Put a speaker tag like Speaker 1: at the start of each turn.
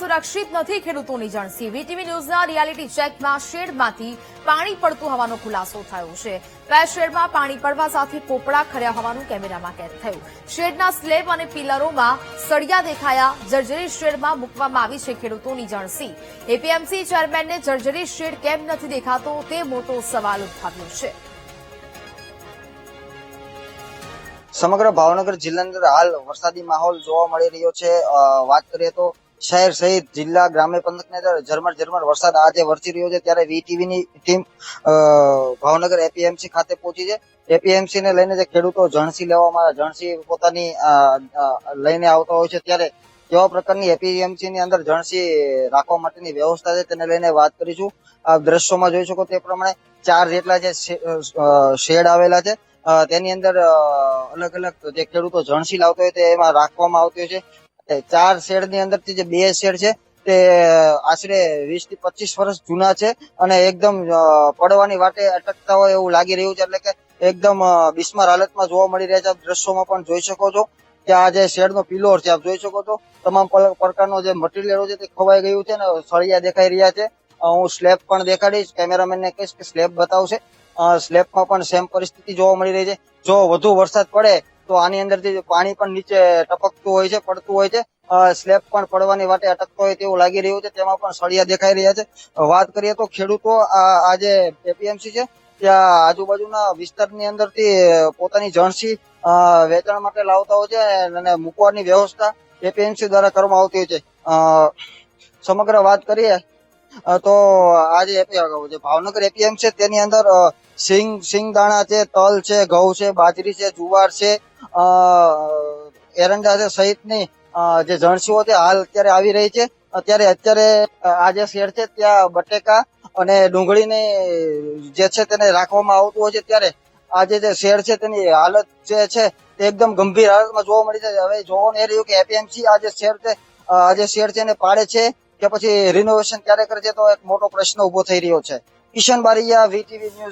Speaker 1: સુરક્ષિત નથી ખેડૂતોની જણસી। વીટીવી ન્યૂઝના રિયાલિટી ચેકમાં શેડમાંથી પાણી પડતું હોવાનો ખુલાસો થયો છે। બે શેડમાં પાણી પડવા સાથે પોપડા ખર્યા હોવાનું કેમેરામાં કેદ થયું। શેડના સ્લેબ અને પિલરોમાં સળિયા દેખાયા। જર્જરી શેડમાં મૂકવામાં આવી છે ખેડૂતોની જણસી। એપીએમસી ચેરમેનને જર્જરી શેડ કેમ નથી દેખાતો તે મોટો સવાલ ઉઠાવ્યો છે।
Speaker 2: સમગ્ર ભાવનગર જિલ્લાની અંદર હાલ વરસાદી માહોલ જોવા મળી રહ્યો છે। વાત કરીએ તો શહેર સહિત જિલ્લા ગ્રામ્ય પંથકની અંદર ઝરમર વરસાદ આજે વરસી રહ્યો છે। ત્યારે વીટીવીની ટીમ ભાવનગર એપીએમસી ખાતે પહોંચી છે। એપીએમસી ને લઈને જે ખેડૂતો જણસી લેવામાં જણસી પોતાની લઈને આવતા હોય છે, ત્યારે કેવા પ્રકારની એપીએમસી ની અંદર જણસી રાખવા માટેની વ્યવસ્થા છે તેને લઈને વાત કરીશું। આ દ્રશ્યોમાં જોઈ શકો તે પ્રમાણે 4 જેટલા જે શેડ આવેલા છે, તેની અંદર અલગ અલગ જે ખેડૂતો જણસી લાવતા હોય તે એમાં રાખવામાં આવતી હોય છે। 4 શેડ ની અંદર થી જે 2 શેડ છે તે આશરે 20 થી 25 વર્ષ જૂના છે અને એકદમ પડવાની વાટે અટકતા હોય એવું લાગી રહ્યું છે, એટલે કે એકદમ બિસ્માર હાલતમાં જોવા મળી રહ્યા છે। આપ દ્રશ્યોમાં પણ જોઈ શકો છો કે આ જે શેડ નો પિલોર છે, આપ જોઈ શકો છો તમામ પ્રકારનો જે મટીરિયલ છે તે ખવાઈ ગયું છે અને સળિયા દેખાઈ રહ્યા છે। હું સ્લેબ પણ દેખાડીશ, કેમેરામેન ને કહીશ કે સ્લેબ બતાવશે। સ્લેબમાં પણ સેમ પરિસ્થિતિ જોવા મળી રહી છે। જો વધુ વરસાદ પડે તો આની અંદરથી પાણી પણ નીચે ટપકતું હોય છે, પડતું હોય છે। સ્લેબ પણ પડવાની વાટે અટકતો હોય તેવું લાગી રહ્યું છે, તેમાં પણ સળિયા દેખાઈ રહ્યા છે। વાત કરીએ તો ખેડૂતો આ જે એપીએમસી છે ત્યાં આજુબાજુના વિસ્તારની અંદરથી પોતાની જણસી વેચાણ માટે લાવતા હોય છે અને મૂકવાની વ્યવસ્થા એપીએમસી દ્વારા કરવામાં આવતી હોય છે। સમગ્ર વાત કરીએ તો આજે ભાવનગર એપીએમ છે તેની અંદર સિંગ દાણા છે, તલ છે, ઘઉં છે, બાજરી છે, જુવાર છે, એરંડા છે સહિતની જે જણસીઓ છે હાલ અત્યારે આવી રહી છે। અત્યારે આ જે શેડ છે ત્યાં બટેકા અને ડુંગળીને જે છે તેને રાખવામાં આવતું હોય છે, ત્યારે આજે જે શેડ છે તેની હાલત જે છે તે એકદમ ગંભીર હાલતમાં જોવા મળી છે। હવે જોવાનું એ રહ્યું કે એપીએમસી આ જે શેડ છે એને પાડે છે કે પછી રિનોવેશન ક્યારે કરે છે, તો એક મોટો પ્રશ્ન ઉભો થઈ રહ્યો છે। Kishan Baraiya, VTV news.